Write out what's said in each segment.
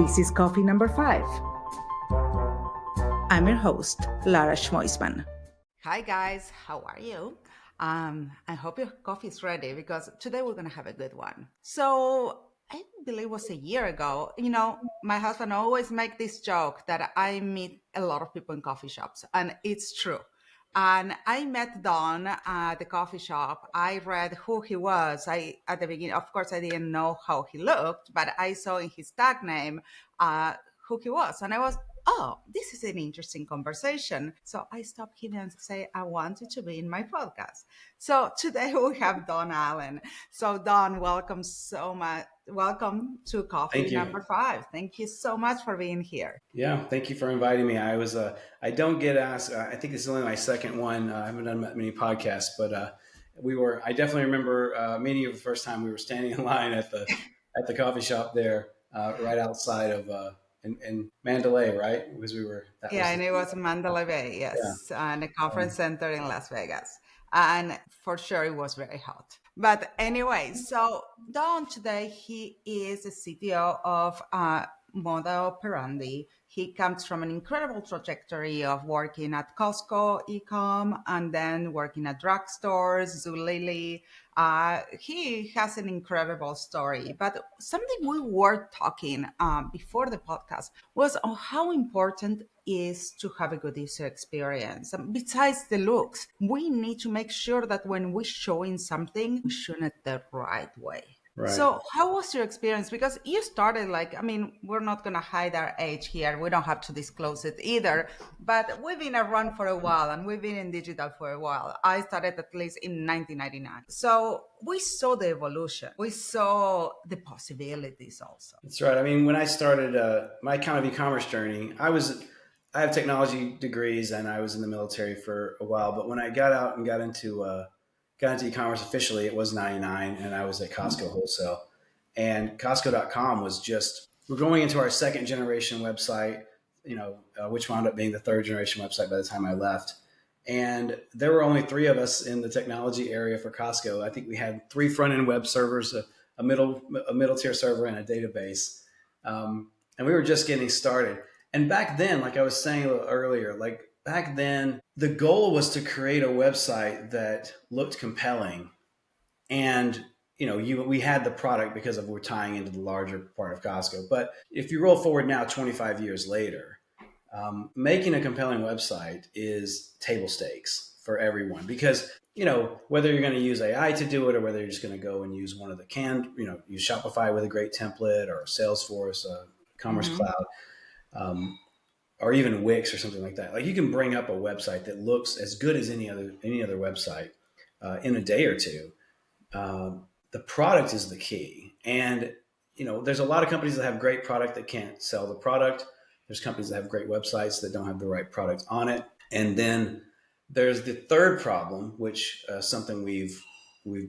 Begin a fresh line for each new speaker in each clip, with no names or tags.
This is Coffee Number 5. I'm your host, Lara. Hi guys, how are you? I hope your coffee is ready because today we're going to have a good one. So I believe it was a year ago, my husband always make this joke that I meet a lot of people in coffee shops, and it's true. And I met Don at the coffee shop. I read who he was. At the beginning, of course, I didn't know how he looked, but I saw in his tag name uh, who he was, and I was, oh, this is an interesting conversation. So I stopped him and say, I want you to be in my podcast. So today we have Don Allen. So Don, welcome so much. Welcome to Coffee
Thank you.
Number 5. Thank you so much for being here.
Yeah, thank you for inviting me. I don't get asked. I think this is only my second one. I haven't done many podcasts, but I definitely remember meeting you the first time. We were standing in line at the coffee shop there, right outside of in Mandalay, right? Because
And it was Mandalay Bay,
yeah.
yes, and a conference center in Las Vegas. And for sure, it was very hot. But anyway, so Don today, he is the CTO of Moda Operandi. He comes from an incredible trajectory of working at Costco, Ecom, and then working at drugstores, Zulily. He has an incredible story. But something we were talking before the podcast was on how important is to have a good user experience. And besides the looks, we need to make sure that when we're showing something, we show it the right way.
Right.
So how was your experience? Because you started we're not going to hide our age here. We don't have to disclose it either. But we've been around for a while and we've been in digital for a while. I started at least in 1999. So we saw the evolution. We saw the possibilities also.
That's right. I mean, when I started my kind of e-commerce journey, I have technology degrees and I was in the military for a while. But when I got out and got into e-commerce officially, it was 99 and I was at Costco wholesale, and Costco.com was we're going into our second generation website, which wound up being the third generation website by the time I left. And there were only 3 of us in the technology area for Costco. I think we had 3 front-end web servers, a middle tier server, and a database. And we were just getting started. And back then, like I was saying a little earlier, back then, the goal was to create a website that looked compelling. And, we had the product because we're tying into the larger part of Costco. But if you roll forward now, 25 years later, making a compelling website is table stakes for everyone because, whether you're going to use AI to do it or whether you're just going to go and use one of the use Shopify with a great template or Salesforce, Commerce Cloud, or even Wix or something like that. Like you can bring up a website that looks as good as any other website in a day or two. The product is the key. And, there's a lot of companies that have great product that can't sell the product. There's companies that have great websites that don't have the right product on it. And then there's the third problem, which something we've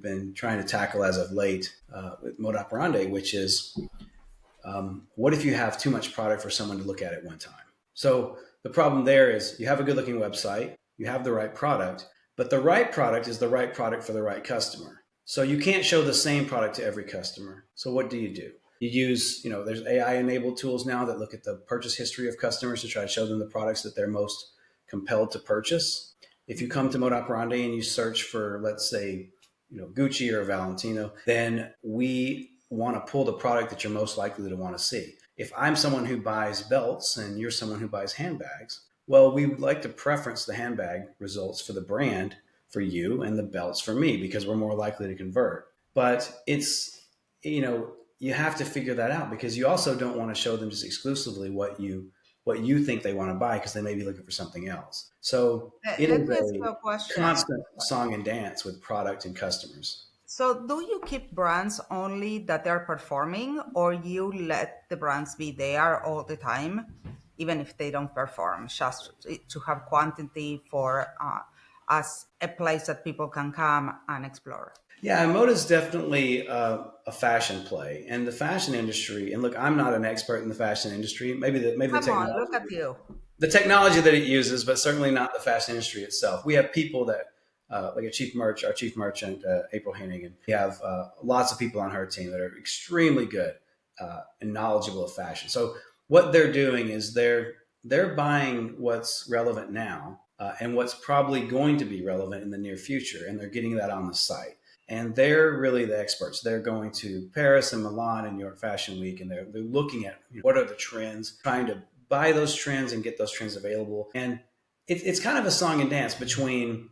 been trying to tackle as of late with Moda Operandi, which is what if you have too much product for someone to look at one time? So the problem there is you have a good looking website, you have the right product, but the right product is the right product for the right customer. So you can't show the same product to every customer. So what do? You use, there's AI enabled tools now that look at the purchase history of customers to try to show them the products that they're most compelled to purchase. If you come to Moda Operandi and you search for, let's say, Gucci or Valentino, then we want to pull the product that you're most likely to want to see. If I'm someone who buys belts and you're someone who buys handbags, well, we would like to preference the handbag results for the brand for you and the belts for me because we're more likely to convert. But it's, you have to figure that out because you also don't want to show them just exclusively what you think they want to buy because they may be looking for something else. So it is a constant song and dance with product and customers.
So do you keep brands only that they're performing, or you let the brands be there all the time, even if they don't perform, just to have quantity for as a place that people can come and explore?
Yeah, Moda is definitely a fashion play, and the fashion industry. And look, I'm not an expert in the fashion industry. Maybe the technology.
Look at you.
The technology that it uses, but certainly not the fashion industry itself. We have people that, like our chief merchant, April Henning, and we have lots of people on her team that are extremely good and knowledgeable of fashion. So what they're doing is they're buying what's relevant now and what's probably going to be relevant in the near future, and they're getting that on the site. And they're really the experts. They're going to Paris and Milan and New York Fashion Week, and they're looking at what are the trends, trying to buy those trends and get those trends available. And it's kind of a song and dance between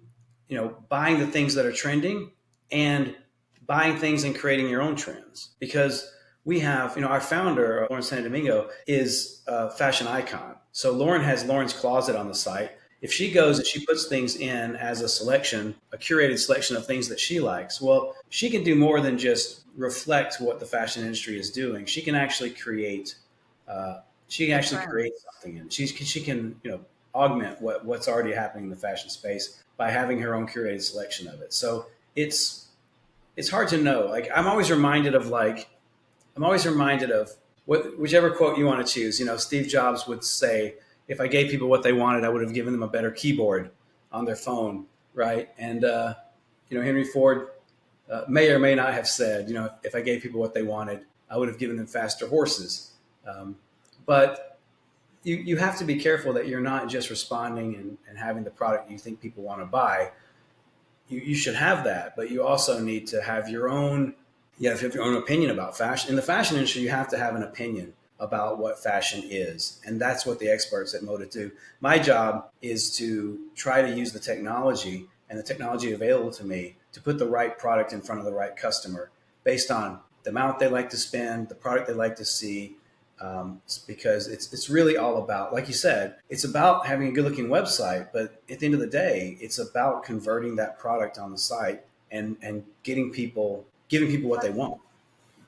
buying the things that are trending and buying things and creating your own trends, because we have, our founder, Lauren San Domingo, is a fashion icon. So Lauren has Lauren's Closet on the site. If she goes and she puts things in as a selection, a curated selection of things that she likes, well, she can do more than just reflect what the fashion industry is doing. She can actually create,
The trend.
something, and she can, augment what's already happening in the fashion space by having her own curated selection of it. So it's hard to know. Like I'm always reminded of whichever quote you want to choose. Steve Jobs would say, "If I gave people what they wanted, I would have given them a better keyboard on their phone." Right? And Henry Ford may or may not have said, "If I gave people what they wanted, I would have given them faster horses." But you have to be careful that you're not just responding and having the product you think people want to buy. You should have that, but you also need to have your own. Yeah, if you have your own opinion about fashion. In the fashion industry, you have to have an opinion about what fashion is. And that's what the experts at Moda do. My job is to try to use the technology and the technology available to me to put the right product in front of the right customer based on the amount they like to spend, the product they like to see. Because it's really all about, like you said, it's about having a good looking website. But at the end of the day, it's about converting that product on the site and giving people what they want.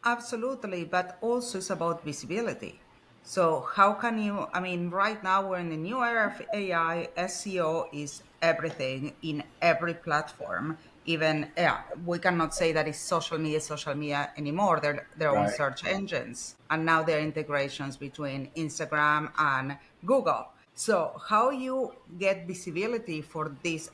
Absolutely, but also it's about visibility. So how can you, I mean, right now we're in the new era of AI, SEO is everything in every platform. Even, yeah, we cannot say that it's social media anymore. They're their own
Right.
search engines. And now there are integrations between Instagram and Google. So how you get visibility for this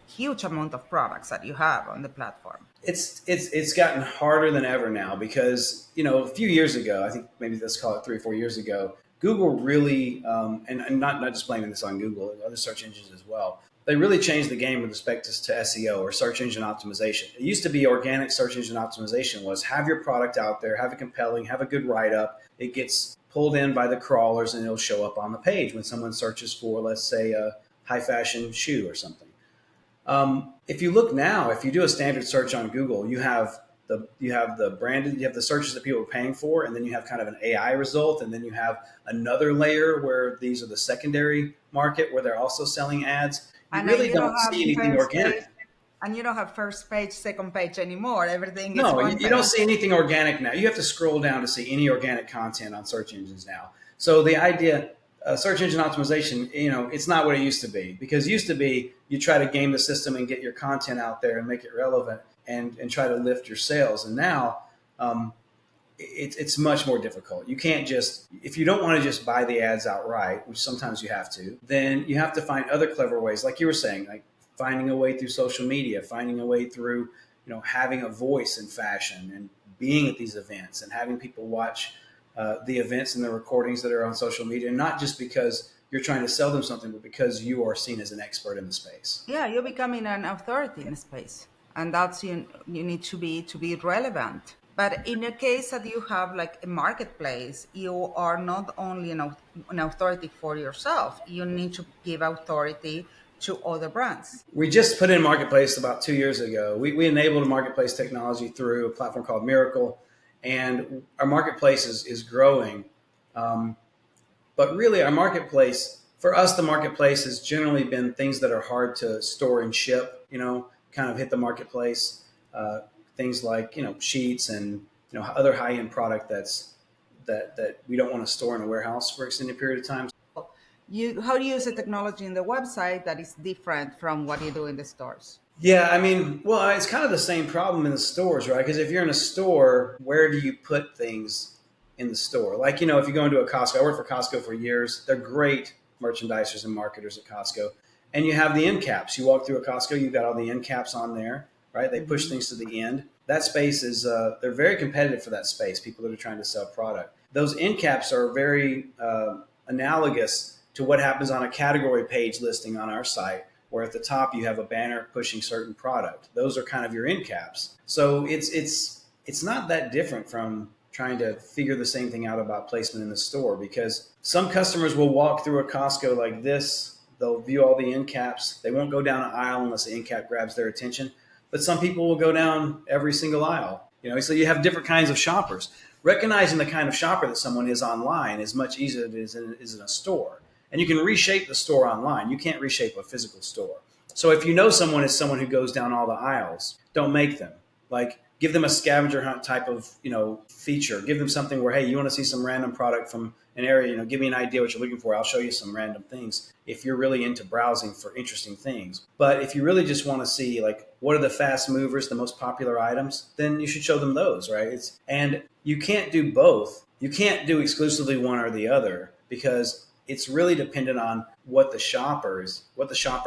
huge amount of products that you have on the platform?
It's gotten harder than ever now because a few years ago, I think maybe let's call it 3 or 4 years ago, Google really and not just blaming this on Google, other search engines as well. They really changed the game with respect to SEO, or search engine optimization. It used to be organic search engine optimization was have your product out there, have it compelling, have a good write up. It gets pulled in by the crawlers and it'll show up on the page when someone searches for, let's say, a high fashion shoe or something. If you look now, if you do a standard search on Google, you have the searches that people are paying for, and then you have kind of an AI result, and then you have another layer where these are the secondary market where they're also selling ads. You
And then
really
you don't
don't
have
see anything
first
organic.
page, and you don't have first page, second page anymore. Everything is
No,
one
you don't
page.
see anything organic now. You have to scroll down to see any organic content on search engines now. So the idea, search engine optimization, it's not what it used to be. Because it used to be you try to game the system and get your content out there and make it relevant and try to lift your sales. And now um, it's much more difficult. You can't just, if you don't want to just buy the ads outright, which sometimes you have to, then you have to find other clever ways, like you were saying, like finding a way through social media, finding a way through, having a voice in fashion and being at these events and having people watch the events and the recordings that are on social media, not just because you're trying to sell them something, but because you are seen as an expert in the space.
Yeah, you're becoming an authority in space, and that's you need to be relevant. But in a case that you have like a marketplace, you are not only an authority for yourself. You need to give authority to other brands.
We just put in Marketplace about 2 years ago. We enabled Marketplace technology through a platform called Miracle, and our Marketplace is growing. Um, but really, our Marketplace, for us, the Marketplace has generally been things that are hard to store and ship, kind of hit the Marketplace. Things like, sheets and, other high end product that we don't want to store in a warehouse for an extended period of time.
How do you use the technology in the website that is different from what you do in the stores?
Yeah, I mean, well, it's kind of the same problem in the stores, right? Because if you're in a store, where do you put things in the store? Like, if you go into a Costco, I worked for Costco for years. They're great merchandisers and marketers at Costco. And you have the end caps. You walk through a Costco, you've got all the end caps on there. right? They push
Hmm.
things to the end. That space is, they're very competitive for that space, people that are trying to sell product. Those end caps are very analogous to what happens on a category page listing on our site, where at the top you have a banner pushing certain product. Those are kind of your end caps. So it's not that different from trying to figure the same thing out about placement in the store, because some customers will walk through a Costco like this. They'll view all the end caps. They won't go down an aisle unless the end cap grabs their attention. But some people will go down every single aisle. So you have different kinds of shoppers. Recognizing the kind of shopper that someone is online is much easier than it is in a store. And you can reshape the store online. You can't reshape a physical store. So if you know someone is someone who goes down all the aisles, don't make them. Like, give them a scavenger hunt type of feature. Give them something where, hey, you want to see some random product from an area, give me an idea what you're looking for. I'll show you some random things if you're really into browsing for interesting things. But if you really just want to see, like, what are the fast movers, the most popular items, then you should show them those, right? And you can't do both. You can't do exclusively one or the other, because it's really dependent on what the shopper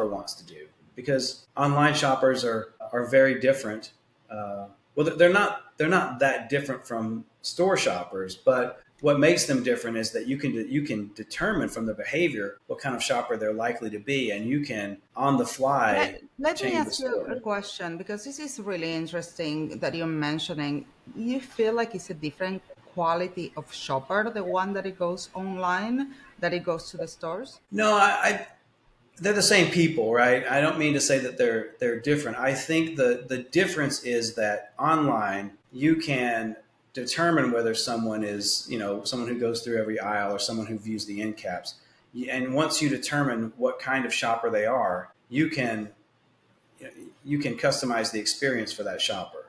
wants to do. Because online shoppers are very different. Well, they're not that different from store shoppers, but what makes them different is that you can determine from the behavior what kind of shopper they're likely to be, and you can on the fly
Let me
change the
ask you
store.
a question, because this is really interesting that you're mentioning. You feel like it's a different quality of shopper, the one that it goes online, that it goes to the stores?
No, they're the same people, right? I don't mean to say that they're different. I think the difference is that online you can determine whether someone is, someone who goes through every aisle or someone who views the end caps. And once you determine what kind of shopper they are, you can customize the experience for that shopper.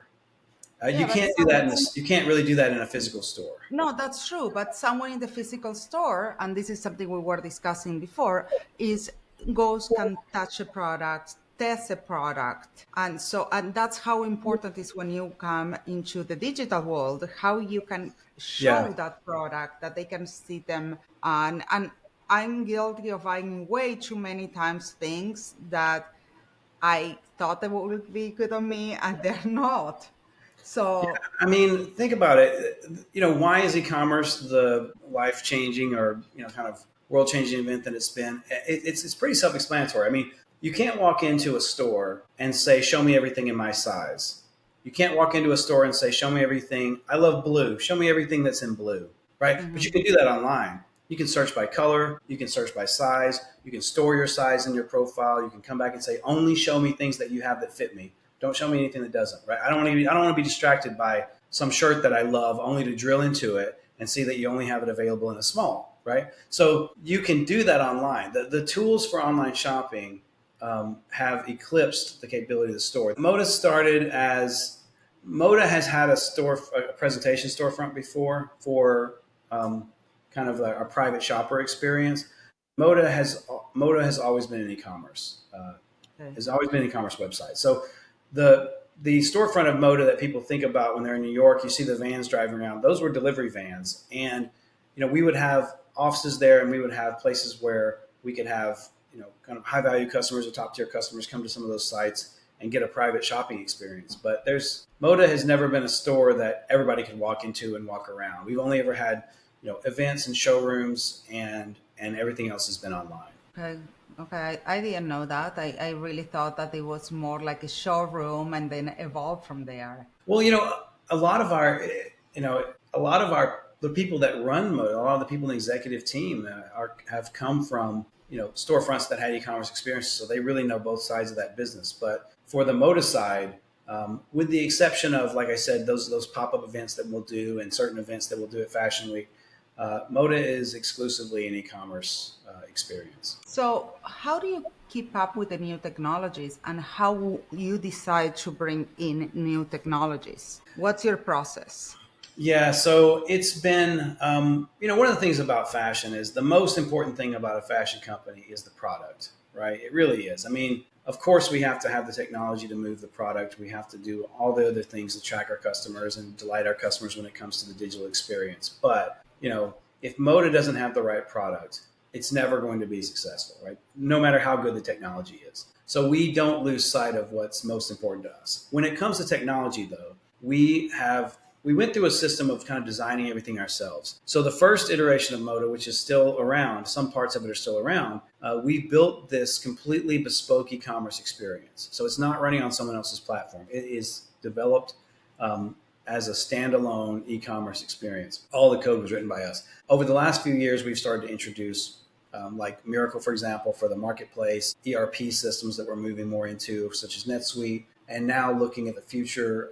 Yeah,
You
but
can't do that you can't really do that in a physical store.
no, that's true. But someone in the physical store, and this is something we were discussing before, is goes can touch a product, test a product. And that's how important is when you come into the digital world, how you can
Yeah.
show that product, that they can see them. And I'm guilty of buying way too many times things that I thought they would be good on me and they're not. So
I mean, think about it. Why is e-commerce the life-changing or kind of world-changing event that it's been? It's pretty self-explanatory. I mean, you can't walk into a store and say, "Show me everything in my size." You can't walk into a store and say, "Show me everything. I love blue. Show me everything that's in blue." Right? But you
mhm.
can do that online. You can search by color. You can search by size. You can store your size in your profile. You can come back and say, "Only show me things that you have that fit me. Don't show me anything that doesn't." Right? I don't want to be distracted by some shirt that I love only to drill into it and see that you only have it available in a small. Right? So you can do that online. The tools for online shopping have eclipsed the capability of the store. Moda has had a presentation storefront before for kind of a private shopper experience. Moda has always been an e-commerce.
Okay.
Has always been an e-commerce website. So the storefront of Moda that people think about when they're in New York, you see the vans driving around. Those were delivery vans, and we would have offices there, and we would have places where we could have kind of high value customers or top tier customers come to some of those sites and get a private shopping experience. But Moda has never been a store that everybody can walk into and walk around. We've only ever had events and showrooms, and everything else has been online.
Okay. Okay. I didn't know that. I really thought that it was more like a showroom and then evolved from there.
Well, a lot of our, the people that run Moda, a lot of the people in the executive team have come from, storefronts that had e-commerce experiences. So they really know both sides of that business. But for the Moda side, with the exception of, like I said, those pop-up events that we'll do and certain events that we'll do at Fashion Week, Moda is exclusively an e-commerce experience.
So, how do you keep up with the new technologies and how you decide to bring in new technologies? What's your process?
Yeah, so it's been, one of the things about fashion is the most important thing about a fashion company is the product, right? It really is. I mean, of course, we have to have the technology to move the product. We have to do all the other things to track our customers and delight our customers when it comes to the digital experience. But, if Moda doesn't have the right product, it's never going to be successful, right? No matter how good the technology is. So we don't lose sight of what's most important to us. When it comes to technology, though, we went through a system of kind of designing everything ourselves. So the first iteration of Moda, which is still around, some parts of it are still around, we built this completely bespoke e-commerce experience. So it's not running on someone else's platform. It is developed as a standalone e-commerce experience. All the code was written by us. Over the last few years, we've started to introduce like Miracle, for example, for the marketplace, ERP systems that we're moving more into, such as NetSuite, and now looking at the future,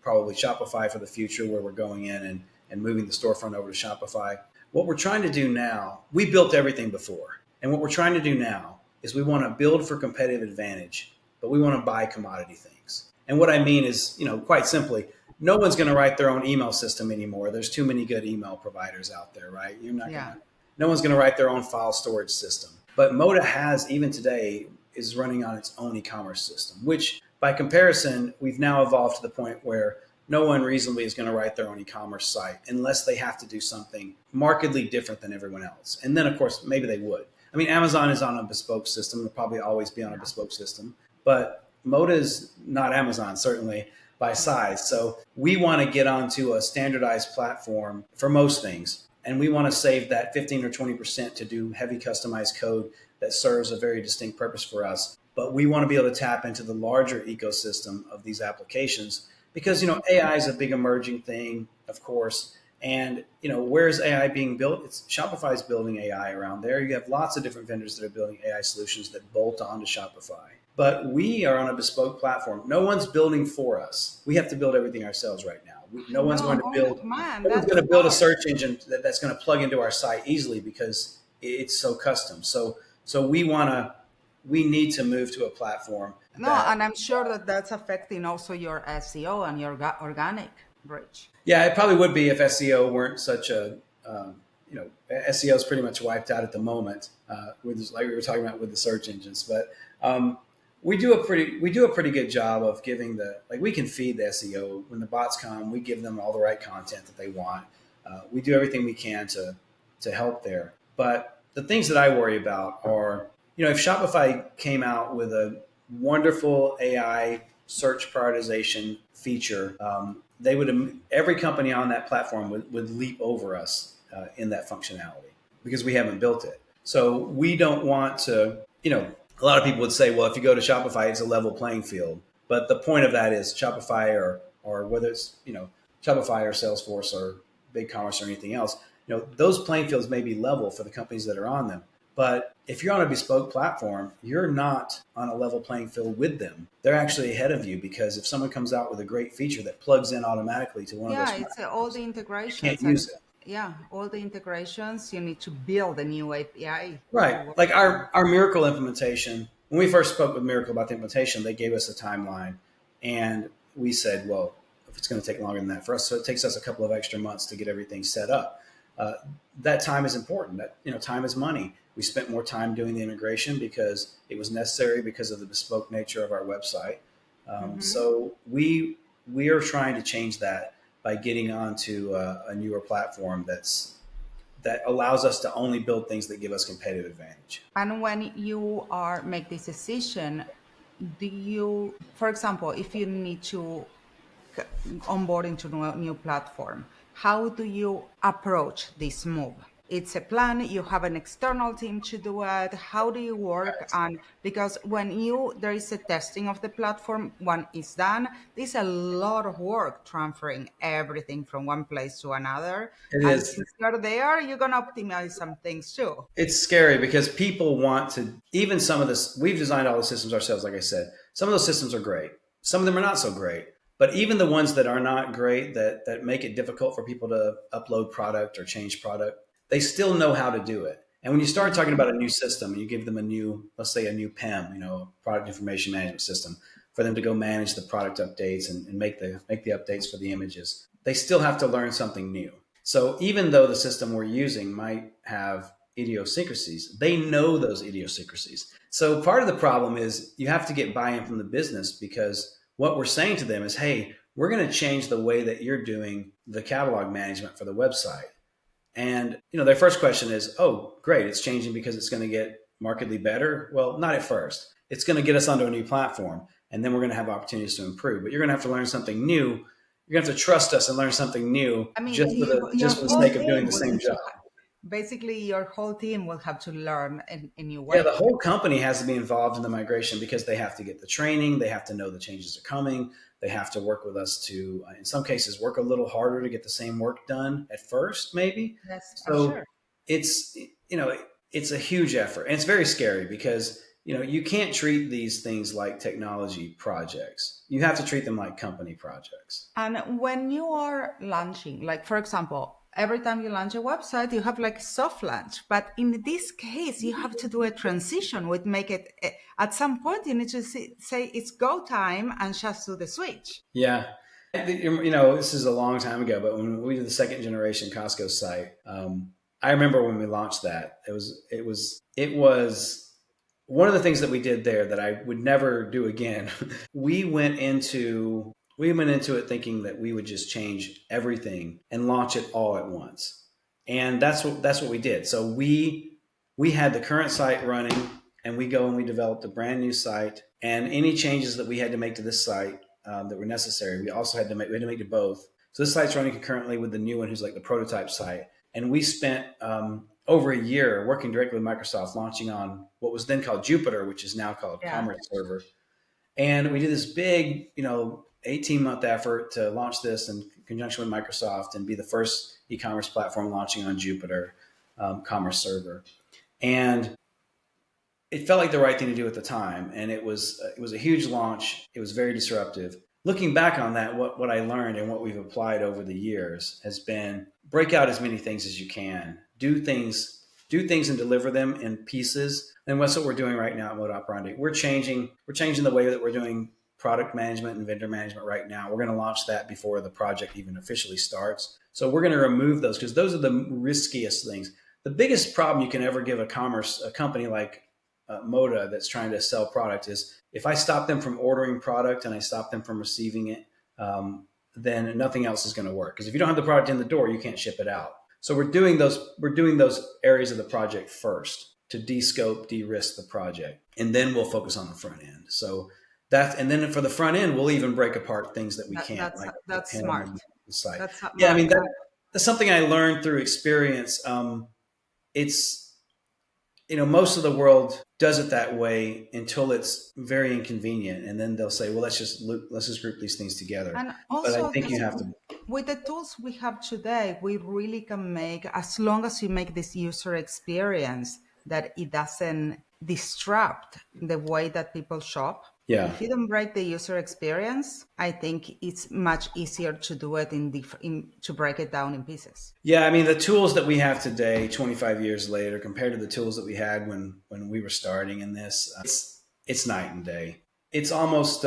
probably Shopify for the future, where we're going in and moving the storefront over to Shopify. What we're trying to do now, we built everything before. And what we're trying to do now is we want to build for competitive advantage, but we want to buy commodity things. And what I mean is, quite simply, no one's going to write their own email system anymore. There's too many good email providers out there, right?
Yeah.
No one's going to write their own file storage system. But Moda has, even today, is running on its own e-commerce system, which by comparison, we've now evolved to the point where no one reasonably is going to write their own e-commerce site unless they have to do something markedly different than everyone else. And then, of course, maybe they would. I mean, Amazon is on a bespoke system. They'll probably always be on a bespoke system. But Moda is not Amazon, certainly by size. So we want to get onto a standardized platform for most things. And we want to save that 15 or 20% to do heavy customized code that serves a very distinct purpose for us. But we want to be able to tap into the larger ecosystem of these applications because, AI is a big emerging thing, of course. And, where is AI being built? Shopify is building AI around there. You have lots of different vendors that are building AI solutions that bolt onto Shopify. But we are on a bespoke platform. No one's building for us. We have to build everything ourselves right now. No one's going to build.
Man,
No one's
that's
going to build a
hard.
search engine that's going to plug into our site easily because it's so custom. So we need to move to a platform
No,
that,
and I'm sure that that's affecting also your SEO and your organic reach.
yeah, it probably would be if SEO weren't such a, SEO is pretty much wiped out at the moment like we were talking about with the search engines. But we do a pretty good job of giving we can feed the SEO when the bots come. We give them all the right content that they want. We do everything we can to help there. But the things that I worry about are, if Shopify came out with a wonderful AI search prioritization feature, every company on that platform would leap over us in that functionality because we haven't built it. So we don't want to, a lot of people would say, well, if you go to Shopify, it's a level playing field. But the point of that is Shopify or whether it's, Shopify or Salesforce or BigCommerce or anything else, those playing fields may be level for the companies that are on them. But if you're on a bespoke platform, you're not on a level playing field with them. They're actually ahead of you because if someone comes out with a great feature that plugs in automatically to one of those
Yeah, it's all
platforms,
the
they can't
integrations and
use it.
yeah, all the integrations. You need to build a new API to
Right.
work
Like
with them.
our Miracle implementation, when we first spoke with Miracle about the implementation, they gave us a timeline. And we said, well, if it's going to take longer than that for us, so it takes us a couple of extra months to get everything set up. Uh, that time is important. Time is money. We spent more time doing the integration because it was necessary because of the bespoke nature of our website.
Hmm.
So we are trying to change that by getting onto a newer platform that allows us to only build things that give us competitive advantage.
And when you are make this decision, do you, for example, if you need to onboard into a new platform, how do you approach this move? It's a plan, you have an external team to do it. How do you work? And because when there is a testing of the platform, one is done, there's a lot of work transferring everything from one place to another.
It
And
is.
since you're there, you're gonna optimize some things too.
It's scary because people want to, even some of this, we've designed all the systems ourselves, like I said. Some of those systems are great. Some of them are not so great. But even the ones that are not great, that make it difficult for people to upload product or change product, they still know how to do it. And when you start talking about a new system and you give them a new, let's say a new PIM, product information management system, for them to go manage the product updates and make the updates for the images, they still have to learn something new. So even though the system we're using might have idiosyncrasies, they know those idiosyncrasies. So part of the problem is you have to get buy-in from the business because what we're saying to them is, hey, we're going to change the way that you're doing the catalog management for the website. And their first question is, oh, great, it's changing because it's going to get markedly better. Well, not at first. It's going to get us onto a new platform, and then we're going to have opportunities to improve. But you're going to have to learn something new. You're going to have to trust us and learn something new
I mean,
just for
your
the
whole
sake of doing
team
the
will
same
need to
job.
basically your whole team will have to learn a new
Yeah, the
way.
whole company has to be involved in the migration because they have to get the training, they have to know the changes are coming, they have to work with us to, in some cases, work a little harder to get the same work done at first, maybe.
Yes, for
So
sure.
it's, it's a huge effort, and it's very scary because you can't treat these things like technology projects. You have to treat them like company projects.
And when you are launching, like for example, every time you launch a website, you have like soft launch. But in this case, you have to do a transition, which make it at some point you need to say it's go time and just do the switch.
Yeah. This is a long time ago, but when we did the second generation Costco site, I remember when we launched that. It was one of the things that we did there that I would never do again. We went into it thinking that we would just change everything and launch it all at once, and that's what we did. So we had the current site running, and we go and we developed a brand new site, and any changes that we had to make to this site that were necessary, we had to make to both. So this site's running concurrently with the new one, who's like the prototype site, and we spent over a year working directly with Microsoft, launching on what was then called Jupyter, which is now called
Yeah.
Commerce Server. And we did this big, 18-month effort to launch this in conjunction with Microsoft and be the first e-commerce platform launching on Jupyter Commerce Server. And it felt like the right thing to do at the time, and it was a huge launch. It was very disruptive. Looking back on that, what I learned and what we've applied over the years has been break out as many things as you can. Do things and deliver them in pieces. And that's what we're doing right now at Moda Operandi. We're changing the way that we're doing product management and vendor management right now. We're going to launch that before the project even officially starts. So we're going to remove those because those are the riskiest things. The biggest problem you can ever give a company like Moda that's trying to sell product is if I stop them from ordering product and I stop them from receiving it, then nothing else is going to work. Because if you don't have the product in the door, you can't ship it out. So we're doing those areas of the project first to de-scope, de-risk the project, and then we'll focus on the front end. So and then for the front end, we'll even break apart things that we
That,
can't,
that's
like the
that's
PIM
smart.
and the site.
That's
Yeah, I
smart.
mean that's something I learned through experience. It's most of the world does it that way until it's very inconvenient, and then they'll say, "Well, let's just group these things together."
And
But I
also,
think you have to.
with the tools we have today, we really can make, as long as you make this user experience, that it doesn't disrupt the way that people shop.
Yeah.
If you don't break the user experience, I think it's much easier to do it to break it down in pieces.
Yeah, I mean the tools that we have today, 25 years later, compared to the tools that we had when we were starting in this, it's night and day. It's almost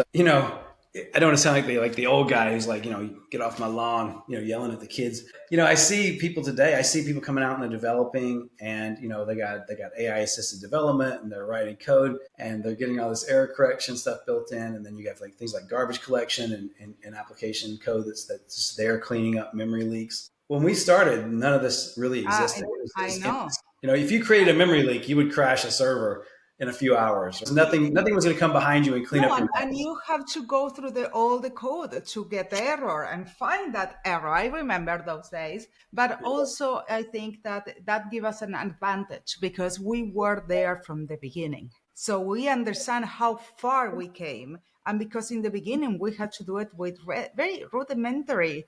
I don't want to sound like the old guy who's like get off my lawn, yelling at the kids. I see people today. I see people coming out and they're developing, and they got AI assisted development, and they're writing code, and they're getting all this error correction stuff built in, and then you have like things like garbage collection and application code that's just there cleaning up memory leaks. When we started, none of this really
Ah,
existed.
I know.
If you created a memory leak, you would crash a server in a few hours. Nothing was going to come behind you and clean
No,
up your
and
mess.
you have to go through all the code to get the error and find that error. I remember those days. But also, I think that gives us an advantage because we were there from the beginning. So we understand how far we came. And because in the beginning, we had to do it with very rudimentary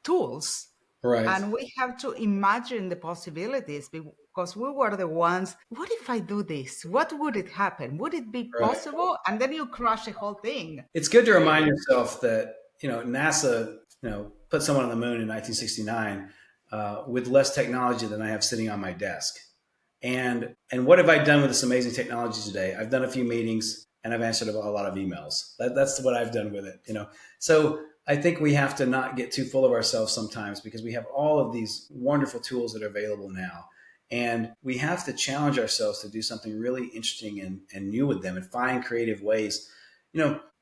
tools.
Right.
And we have to imagine the possibilities because we were the ones. What if I do this? What would it happen? Would it be
Right.
possible? And then you crush the whole thing.
It's good to remind yourself that NASA put someone on the moon in 1969 with less technology than I have sitting on my desk. And what have I done with this amazing technology today? I've done a few meetings and I've answered a lot of emails. That's what I've done with it. So I think we have to not get too full of ourselves sometimes because we have all of these wonderful tools that are available now. And we have to challenge ourselves to do something really interesting and new with them and find creative ways.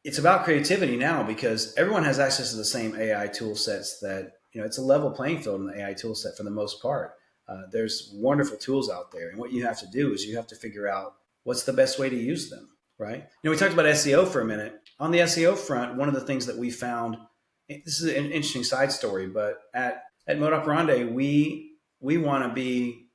It's about creativity now because everyone has access to the same AI tool sets it's a level playing field in the AI tool set for the most part. There's wonderful tools out there. And what you have to do is you have to figure out what's the best way to use them, right? We talked about SEO for a minute. On the SEO front, one of the things that we found, this is an interesting side story, but at Moda Operandi, we want to be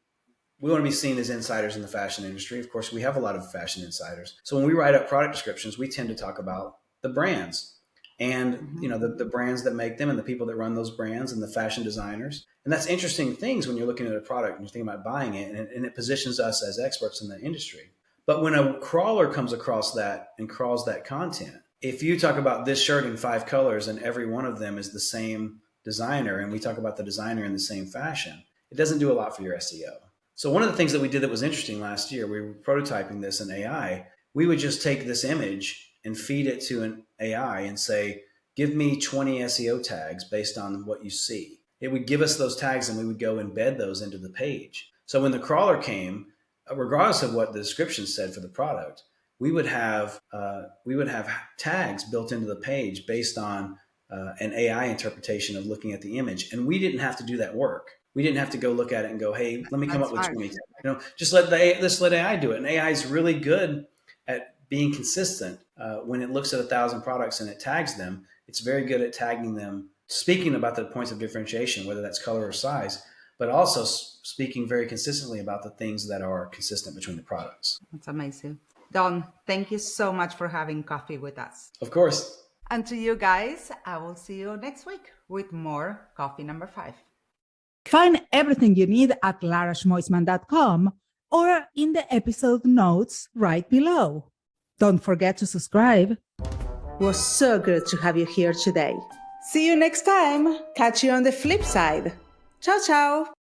seen as insiders in the fashion industry. Of course, we have a lot of fashion insiders. So when we write up product descriptions, we tend to talk about the brands and the brands that make them and the people that run those brands and the fashion designers. And that's interesting things when you're looking at a product and you're thinking about buying it, and it positions us as experts in the industry. But when a crawler comes across that and crawls that content, if you talk about this shirt in 5 colors and every one of them is the same designer, and we talk about the designer in the same fashion, it doesn't do a lot for your SEO. So one of the things that we did that was interesting last year, we were prototyping this in AI. We would just take this image and feed it to an AI and say, give me 20 SEO tags based on what you see. It would give us those tags and we would go embed those into the page. So when the crawler came, regardless of what the description said for the product, we would have tags built into the page based on an AI interpretation of looking at the image. And we didn't have to do that work. We didn't have to go look at it and go, hey, let me come up with 20. Just let AI do it. And AI is really good at being consistent. When it looks at 1,000 products and it tags them, it's very good at tagging them, speaking about the points of differentiation, whether that's color or size, but also speaking very consistently about the things that are consistent between the products.
That's amazing. Don, thank you so much for having coffee with us.
Of course.
And to you guys, I will see you next week with more Coffee Number 5.
Find everything you need at larashmoisman.com or in the episode notes right below. Don't forget to subscribe.
It was so good to have you here today. See you next time. Catch you on the flip side. Ciao, ciao.